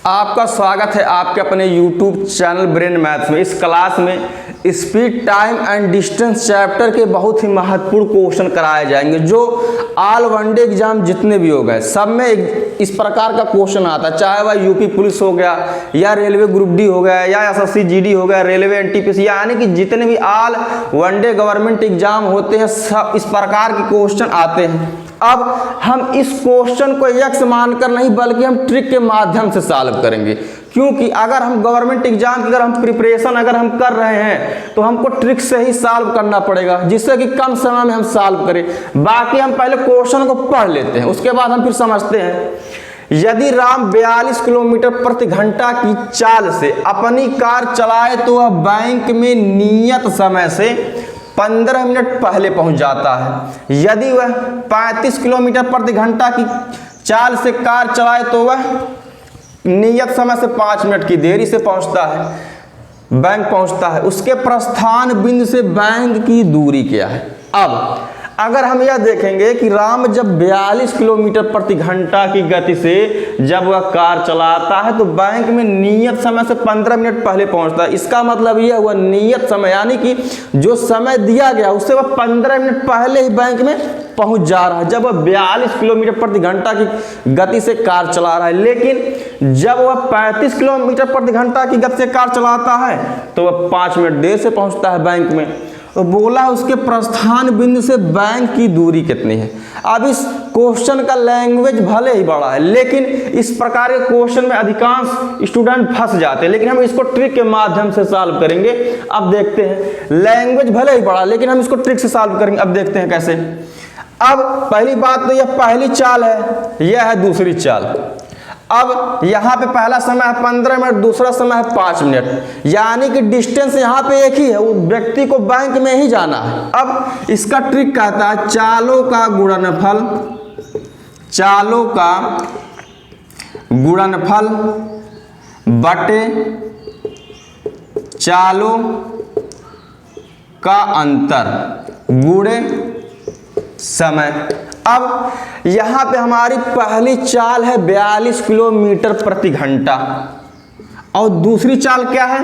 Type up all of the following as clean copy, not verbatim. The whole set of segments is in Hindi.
आपका स्वागत है आपके अपने YouTube चैनल ब्रेन मैथ्स में। इस क्लास में speed, time and distance chapter के बहुत ही महत्वपूर्ण क्वेश्चन कराए जाएंगे जो ऑल वनडे एग्जाम जितने भी हो गए सब में इस प्रकार का क्वेश्चन आता है, चाहे वह यूपी पुलिस हो गया या रेलवे ग्रुप डी हो गया या एसएससी जीडी हो गया, रेलवे एनटीपीसी, यानी कि जितने भी ऑल वनडे गवर्नमेंट एग्जाम होते हैं सब इस प्रकार के क्वेश्चन आते हैं। अब हम इस क्वेश्चन को यक्स मानकर नहीं बल्कि हम ट्रिक के माध्यम से सॉल्व करेंगे, क्योंकि अगर हम गवर्नमेंट एग्जाम की अगर हम प्रिपरेशन हम कर रहे हैं तो हमको ट्रिक से ही सॉल्व करना पड़ेगा, जिससे कि कम समय में हम सॉल्व करें। बाकी हम पहले क्वेश्चन को पढ़ लेते हैं, उसके बाद हम फिर समझते हैं। यदि राम 42 किलोमीटर प्रति घंटा की चाल से अपनी कार चलाए तो वह बैंक में नियत समय से 15 मिनट पहले पहुंच जाता है। यदि वह 35 किलोमीटर प्रति घंटा की चाल से कार चलाए तो वह नियत समय से 5 मिनट की देरी से पहुंचता है, बैंक पहुंचता है। उसके प्रस्थान बिंदु से बैंक की दूरी क्या है? अब अगर हम यह देखेंगे कि राम जब 42 किलोमीटर प्रति घंटा की गति से जब वह कार चलाता है तो बैंक में नियत समय से 15 मिनट पहले पहुंचता है। इसका मतलब यह हुआ नियत समय, यानी कि जो समय दिया गया उससे वह 15 मिनट पहले ही बैंक में पहुंच जा रहा है जब वह 42 किलोमीटर प्रति घंटा की गति से कार चला रहा है। लेकिन जब वह 35 किलोमीटर प्रति घंटा की गति से कार चलाता है तो वह 5 मिनट देर से पहुंचता है बैंक में। तो बोला उसके प्रस्थान बिंदु से बैंक की दूरी कितनी है। अब इस क्वेश्चन का लैंग्वेज भले ही बड़ा है, लेकिन इस प्रकार के क्वेश्चन में अधिकांश स्टूडेंट फंस जाते हैं, लेकिन हम इसको ट्रिक के माध्यम से सॉल्व करेंगे। अब देखते हैं, लैंग्वेज भले ही बड़ा लेकिन हम इसको ट्रिक से सॉल्व करेंगे। अब देखते हैं कैसे। अब पहली बात तो यह पहली चाल है, यह है दूसरी चाल। अब यहाँ पे पहला समय है 15 मिनट, दूसरा समय है 5 मिनट, यानी कि डिस्टेंस यहाँ पे एक ही है, वो व्यक्ति को बैंक में ही जाना है। अब इसका ट्रिक कहता है चालों का गुणनफल, चालों का गुणनफल बटे चालों का अंतर गुणे समय। अब यहां पे हमारी पहली चाल है 42 किलोमीटर प्रति घंटा और दूसरी चाल क्या है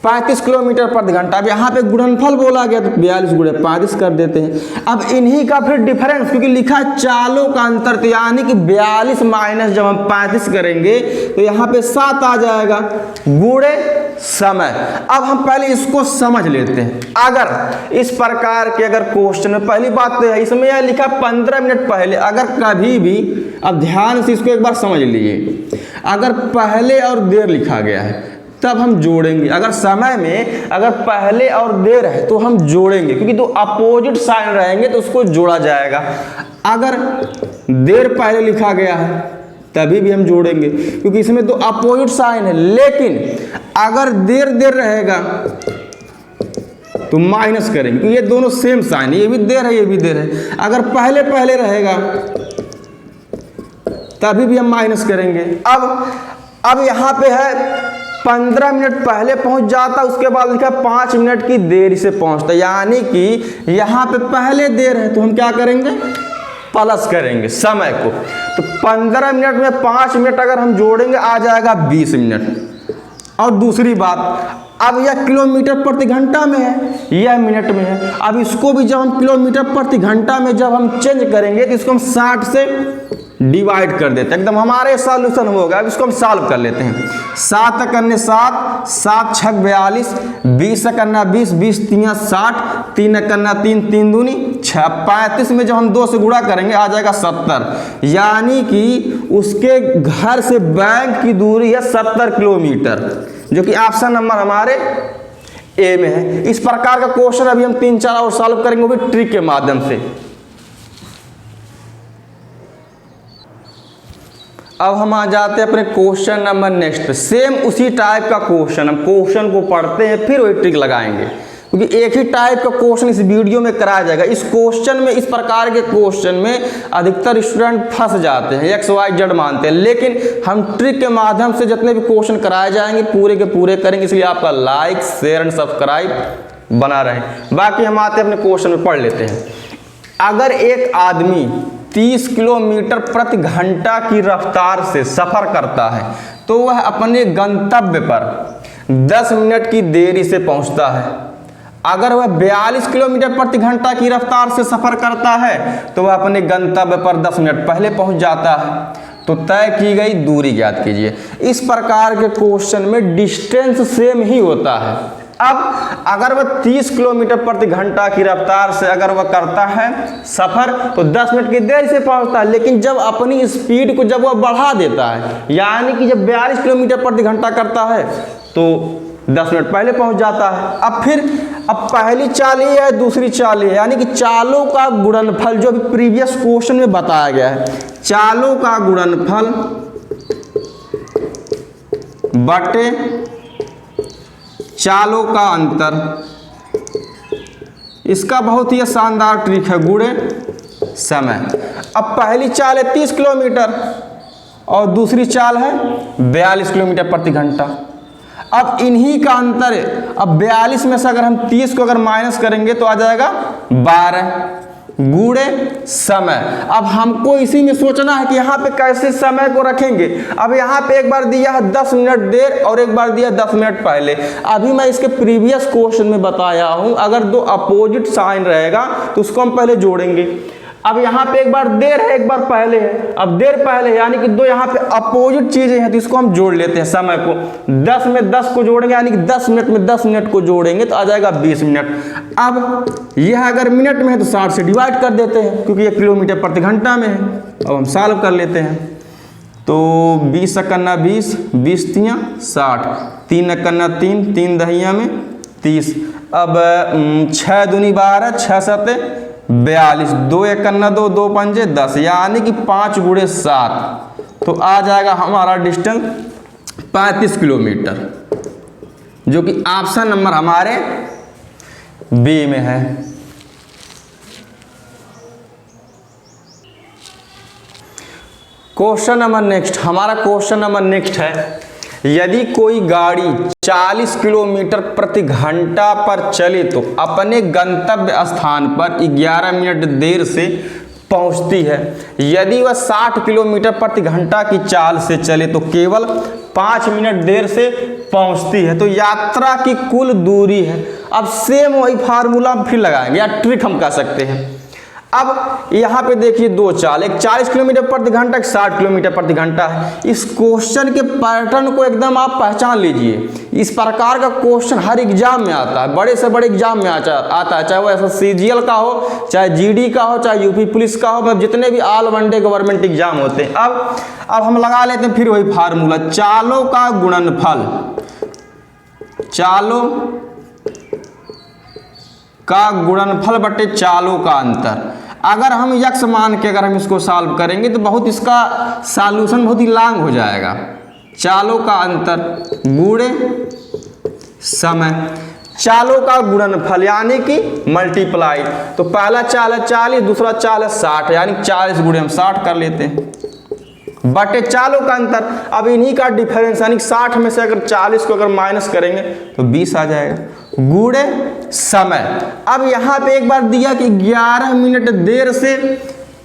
35 किलोमीटर प्रति घंटा। अब यहाँ पे गुणनफल बोला गया तो 42 गुणे 35 कर देते हैं। अब इन्हीं का फिर डिफरेंस, क्योंकि लिखा है चालों का अंतर, तो यानी कि 42 माइनस जब हम 35 करेंगे तो यहाँ पे 7 आ जाएगा गुणे समय। अब हम पहले इसको समझ लेते हैं। अगर इस प्रकार के अगर क्वेश्चन में पहली बात तो है इसमें यह लिखा 15 मिनट पहले, अगर कभी भी, अब ध्यान से इसको एक बार समझ लीजिए, अगर पहले और देर लिखा गया है तब हम जोड़ेंगे। अगर समय में अगर पहले और देर है तो हम जोड़ेंगे, क्योंकि तो अपोजिट साइन रहेंगे तो उसको जोड़ा जाएगा। अगर देर पहले लिखा गया है तभी भी हम जोड़ेंगे, क्योंकि इसमें तो अपोजिट साइन है। लेकिन अगर देर देर रहेगा तो माइनस करेंगे, क्योंकि ये दोनों सेम साइन है, ये भी देर है ये भी देर है। अगर पहले पहले रहेगा तभी भी हम माइनस करेंगे। अब यहाँ पे है 15 मिनट पहले पहुंच जाता, उसके बाद लिखा 5 मिनट की देरी से पहुंचता, यानी कि यहाँ पे पहले देर है तो हम क्या करेंगे प्लस करेंगे समय को। तो 15 मिनट में 5 मिनट अगर हम जोड़ेंगे आ जाएगा 20 मिनट। और दूसरी बात, अब यह किलोमीटर प्रति घंटा में है, यह मिनट में है। अब इसको भी जब हम किलोमीटर प्रति घंटा में जब हम चेंज करेंगे तो इसको हम 60 से डिवाइड कर देते हैं, एकदम हमारे सॉल्यूशन होगा। अब इसको हम सॉल्व कर लेते हैं। 7 करने 7, 7 6 42, 20 करना 20, 20 3 60, 3 करना 3, 3 दूनी 6, 35 में जब हम 2 से गुणा करेंगे आ जाएगा 70, यानी कि उसके घर से बैंक की दूरी है 70 किलोमीटर, जो कि ऑप्शन नंबर हमारे ए में है। इस प्रकार का क्वेश्चन अभी हम 3-4 और सॉल्व करेंगे, वो भी ट्रिक के माध्यम से। अब हम आ जाते हैं अपने क्वेश्चन नंबर नेक्स्ट पे। सेम उसी टाइप का क्वेश्चन, हम क्वेश्चन को पढ़ते हैं फिर वही ट्रिक लगाएंगे, क्योंकि एक ही टाइप का क्वेश्चन इस वीडियो में कराया जाएगा। इस क्वेश्चन में, इस प्रकार के क्वेश्चन में अधिकतर स्टूडेंट फंस जाते हैं, एक्स वाई जेड मानते हैं, लेकिन हम ट्रिक के माध्यम से जितने भी क्वेश्चन कराए जाएंगे पूरे के पूरे करेंगे। इसलिए आपका लाइक शेयर एंड सब्सक्राइब बना रहे। बाकी हम आते हैं अपने क्वेश्चन में, पढ़ लेते हैं। अगर एक आदमी 30 किलोमीटर प्रति घंटा की रफ्तार से सफर करता है तो वह अपने गंतव्य पर 10 मिनट की देरी से पहुंचता है। अगर वह 42 किलोमीटर प्रति घंटा की रफ्तार से सफर करता है तो वह अपने गंतव्य पर 10 मिनट पहले पहुंच जाता है। तो तय की गई दूरी ज्ञात कीजिए। इस प्रकार के क्वेश्चन में डिस्टेंस सेम ही होता है। अब अगर वह 30 किलोमीटर प्रति घंटा की रफ्तार से अगर वह करता है सफर तो 10 मिनट की देरी से पहुंचता है, लेकिन जब अपनी स्पीड को जब वह बढ़ा देता है, यानी कि जब 42 किलोमीटर प्रति घंटा करता है तो 10 मिनट पहले पहुंच जाता है। अब पहली चाल ये है, दूसरी चाल ये है, यानी कि चालों का गुणनफल जो अभी प्रीवियस क्वेश्चन में बताया गया है, चालों का गुणनफल बटे चालों का अंतर, इसका बहुत ही शानदार ट्रिक है, गुणे समय। अब पहली चाल है 30 किलोमीटर और दूसरी चाल है 42 किलोमीटर प्रति घंटा। अब इन्हीं का अंतर है। अब 42 में से अगर हम 30 को अगर माइनस करेंगे तो आ जाएगा 12 गुणे समय। अब हमको इसी में सोचना है कि यहाँ पे कैसे समय को रखेंगे। अब यहाँ पे एक बार दिया है 10 मिनट देर और एक बार दिया 10 मिनट पहले। अभी मैं इसके प्रीवियस क्वेश्चन में बताया हूँ, अगर दो अपोजिट साइन रहेगा तो उसको हम पहले जोड़ेंगे। अब यहाँ पे एक बार देर है एक बार पहले है। अब देर पहले है यानी कि दो यहाँ पे अपोजिट चीजें हैं तो इसको हम जोड़ लेते हैं। समय को 10 में 10 को जोड़ेंगे यानी कि 10 मिनट में 10 मिनट को जोड़ेंगे तो आ जाएगा 20 मिनट। अब यह अगर मिनट में है तो 60 से डिवाइड कर देते हैं क्योंकि यह किलोमीटर प्रति घंटा में है। अब हम सॉल्व कर लेते हैं तो 20 एकन्ना 20, 20 तियाँ 60, 3 एकन्ना 3, 3 दहिया में 30। अब 6 दूनी 12, 6 सते 42, 2 एकन्ना 2, 2 पंजे 10, यानी कि 5 गुणे 7 तो आ जाएगा हमारा डिस्टेंस 35 किलोमीटर, जो कि ऑप्शन नंबर हमारे बी में है। क्वेश्चन नंबर नेक्स्ट, हमारा क्वेश्चन नंबर नेक्स्ट है, यदि कोई गाड़ी 40 किलोमीटर प्रति घंटा पर चले तो अपने गंतव्य स्थान पर 11 मिनट देर से पहुंचती है। यदि वह 60 किलोमीटर प्रति घंटा की चाल से चले तो केवल 5 मिनट देर से पहुंचती है। तो यात्रा की कुल दूरी है। अब सेम वही फार्मूला फिर लगाएंगे या ट्रिक हम कह सकते हैं। अब यहाँ पे देखिए दो चाल, एक 40 किलोमीटर प्रति घंटा, एक 60 किलोमीटर प्रति घंटा है। इस क्वेश्चन के पैटर्न को एकदम आप पहचान लीजिए। इस प्रकार का क्वेश्चन हर एग्जाम में आता है, बड़े से बड़े एग्जाम में आता है, चाहे वो ऐसा CGL का हो, चाहे GD का हो, चाहे यूपी पुलिस का हो, मतलब जितने भी ऑल वनडे गवर्नमेंट एग्जाम होते हैं। अब हम लगा लेते हैं फिर वही फार्मूला, चालों का गुणनफल, चालों का गुणनफल बटे चालों का अंतर। अगर हम यक्स मान के अगर हम इसको सॉल्व करेंगे तो बहुत इसका सॉल्यूशन बहुत ही लॉन्ग हो जाएगा। चालों का अंतर गुणे समय, चालों का गुणनफल यानी कि मल्टीप्लाई। तो पहला चाल है 40, दूसरा चाल है 60, यानी 40 गुणे हम 60 कर लेते हैं बटे चालों का अंतर। अब इन्हीं का डिफरेंस यानी 60 में से अगर 40 को अगर माइनस करेंगे तो 20 आ जाएगा गुणे समय। अब यहाँ पे एक बार दिया कि 11 मिनट देर से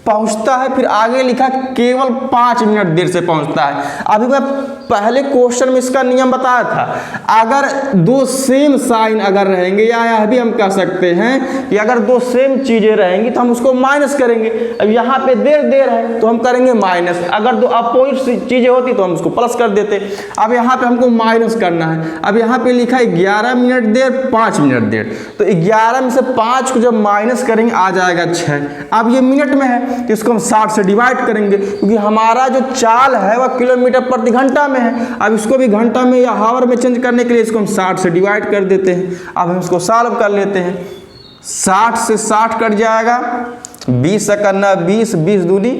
पहुंचता है, फिर आगे लिखा केवल 5 मिनट देर से पहुंचता है। अभी मैं पहले क्वेश्चन में इसका नियम बताया था, अगर दो सेम साइन अगर रहेंगे या यह भी हम कह सकते हैं कि अगर दो सेम चीजें रहेंगी तो हम उसको माइनस करेंगे। अब यहाँ पे देर है तो हम करेंगे माइनस, अगर दो अपोजिट चीजें होती तो हम उसको प्लस कर देते। अब यहाँ पे हमको माइनस करना है। अब यहाँ पे लिखा है 11 मिनट देर 5 मिनट देर, तो 11 में से 5 को जब माइनस करेंगे आ जाएगा 6। अब ये मिनट में है तो इसको हम 60 से डिवाइड करेंगे क्योंकि हमारा जो चाल है वह किलोमीटर प्रति घंटा में है। अब इसको भी घंटा में या हावर में चेंज करने के लिए इसको हम 60 से डिवाइड कर देते हैं। अब हम इसको सॉल्व कर लेते हैं। 60 से 60 कट जाएगा, 20 करना 20, 20 दूनी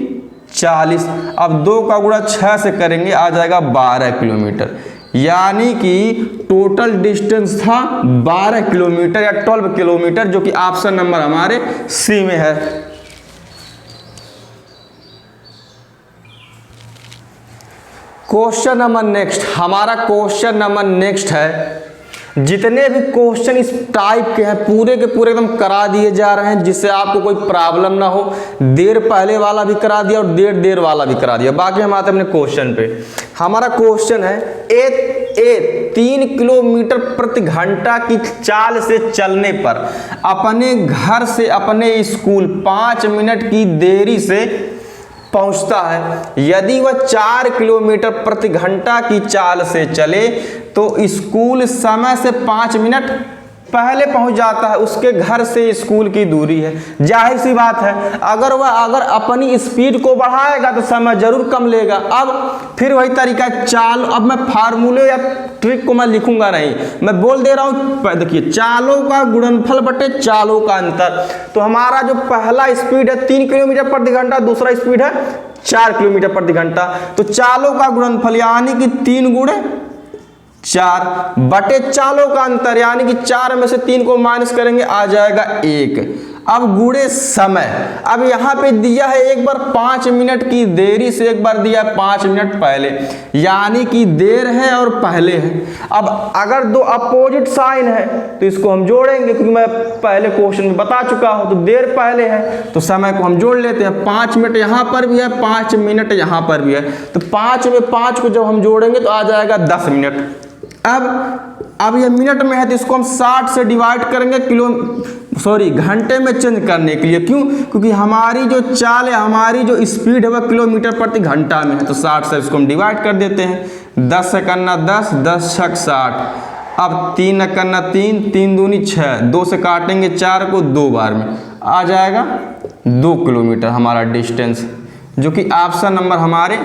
40। अब 2 का गुणा 6 से करेंगे आ जाएगा 12 किलोमीटर, यानी कि टोटल डिस्टेंस था 12 किलोमीटर या 12 किलोमीटर, जो कि ऑप्शन नंबर हमारे सी में है। क्वेश्चन नंबर नेक्स्ट, हमारा क्वेश्चन नंबर नेक्स्ट है, जितने भी क्वेश्चन इस टाइप के हैं पूरे के पूरे एकदम करा दिए जा रहे हैं, जिससे आपको कोई प्रॉब्लम ना हो। देर पहले वाला भी करा दिया और देर वाला भी करा दिया। बाकी हम आते हैं अपने क्वेश्चन पे। हमारा क्वेश्चन है 3 किलोमीटर प्रति घंटा की चाल से चलने पर अपने घर से अपने स्कूल 5 मिनट की देरी से पहुंचता है। यदि वह 4 किलोमीटर प्रति घंटा की चाल से चले तो स्कूल समय से 5 मिनट पहले पहुंच जाता है। उसके घर से स्कूल की दूरी है। जाहिर सी बात है, अगर अपनी स्पीड को बढ़ाएगा तो समय जरूर कम लेगा। अब फिर वही तरीका चाल, अब मैं फार्मूले या ट्रिक को मैं लिखूंगा नहीं, मैं बोल दे रहा हूं। देखिए, चालों का गुणनफल बटे चालों का अंतर। तो हमारा जो पहला स्पीड है 3 किलोमीटर प्रति घंटा, दूसरा स्पीड है 4 किलोमीटर प्रति घंटा। तो चालों का गुणनफल यानी कि 3 गुणे 4 बटे चालों का अंतर, यानी कि 4 में से 3 को माइनस करेंगे आ जाएगा 1। अब गुणे समय, अब यहाँ पे दिया है एक बार 5 मिनट की देरी से, एक बार दिया है 5 मिनट पहले, यानी कि देर है और पहले है। अब अगर दो अपोजिट साइन है तो इसको हम जोड़ेंगे, क्योंकि मैं पहले क्वेश्चन में बता चुका हूँ। तो देर पहले है तो समय को हम जोड़ लेते हैं। 5 मिनट यहाँ पर भी है, 5 मिनट यहाँ पर भी है। तो 5 में 5 को जब हम जोड़ेंगे तो आ जाएगा 10 मिनट। अब ये मिनट में है तो इसको हम 60 से डिवाइड करेंगे घंटे में चेंज करने के लिए। क्यों? क्योंकि हमारी जो चाल है, हमारी जो स्पीड है वह किलोमीटर प्रति घंटा में है। तो 60 से इसको हम डिवाइड कर देते हैं। 10 से करना 10, 10 छक 60। अब 3 करना 3, 3 दूनी 6, 2 से काटेंगे 4 को 2 बार में, आ जाएगा 2 किलोमीटर हमारा डिस्टेंस, जो कि ऑप्शन नंबर हमारे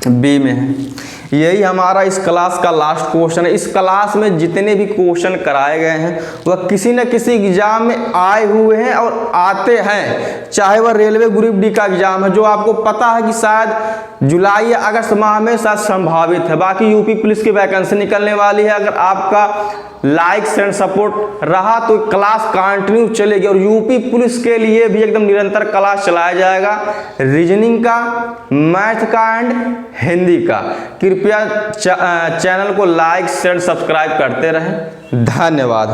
बी में है। यही हमारा इस क्लास का लास्ट क्वेश्चन है। इस क्लास में जितने भी क्वेश्चन कराए गए हैं वह किसी न किसी एग्जाम में आए हुए हैं और आते हैं, चाहे वह रेलवे ग्रुप डी का एग्जाम है, जो आपको पता है कि शायद जुलाई या अगस्त माह में शायद संभावित है। बाकी यूपी पुलिस की वैकेंसी निकलने वाली है। अगर आपका लाइक्स एंड सपोर्ट रहा तो क्लास कंटिन्यू चलेगी, और यूपी पुलिस के लिए भी एकदम निरंतर क्लास चलाया जाएगा, रीजनिंग का, मैथ का एंड हिंदी का। कृपया चैनल को लाइक शेयर सब्सक्राइब करते रहें। धन्यवाद।